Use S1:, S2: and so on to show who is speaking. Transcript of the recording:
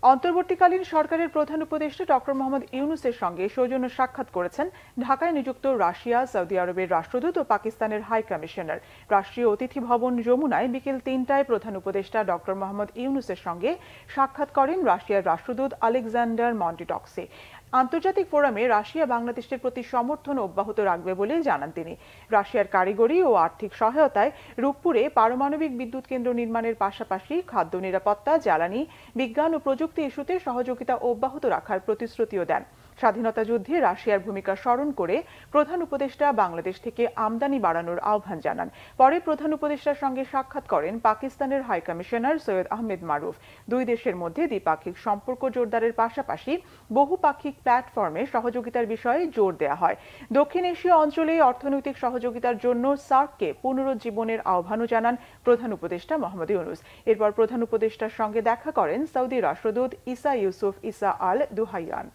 S1: অন্তর্বর্তীকালীন সরকারের প্রধান উপদেষ্টা ডক্টর মোহাম্মদ ইউনূসের সঙ্গে সৌজন্য সাক্ষাৎ করেছেন ঢাকায় নিযুক্ত রাশিয়া, সৌদি আরবের রাষ্ট্রদূত ও পাকিস্তানের হাই কমিশনার। রাষ্ট্রীয় অতিথি ভবন যমুনায় বিকেল ৩টায় প্রধান উপদেষ্টা ডক্টর মোহাম্মদ ইউনূসের সঙ্গে সাক্ষাৎ করেন রাশিয়ার রাষ্ট্রদূত আলেকজান্ডার মন্টিটক্সি। আন্তর্জাতিক ফোরামে রাশিয়া বাংলাদেশের প্রতি সমর্থন অব্যাহত রাখবে বলে জানান তিনি। রাশিয়ার কারিগরি ও আর্থিক সহায়তায় রূপপুরে পারমাণবিক বিদ্যুৎ কেন্দ্র নির্মাণের পাশাপাশি খাদ্য নিরাপত্তা, জ্বালানি, বিজ্ঞান ও প্রযুক্তি ইস্যুতে সহযোগিতা অব্যাহত রাখার প্রতিশ্রুতিও দেন। স্বাধীনতা যুদ্ধে রাশিয়ার ভূমিকা স্মরণ করে প্রধান উপদেষ্টা বাংলাদেশ থেকে আমদানি বাড়ানোর আহ্বান জানান। পরে প্রধান উপদেষ্টার সঙ্গে সাক্ষাৎ করেন পাকিস্তানের হাই কমিশনার সৈয়দ আহমেদ মারুফ। দুই দেশের মধ্যে দ্বিপাক্ষিক সম্পর্ক জোরদারের পাশাপাশি বহুপাক্ষিক প্ল্যাটফর্মে সহযোগিতার বিষয়ে জোর দেওয়া হয়। দক্ষিণ এশীয় অঞ্চলে অর্থনৈতিক সহযোগিতার জন্য সার্ককে পুনরুজ্জীবনের আহ্বানও জানান প্রধান উপদেষ্টা মোহাম্মদ ইউনূস। এরপর প্রধান উপদেষ্টার সঙ্গে দেখা করেন সৌদি রাষ্ট্রদূত ইসা ইউসুফ ইসা আল দুহাইয়ান।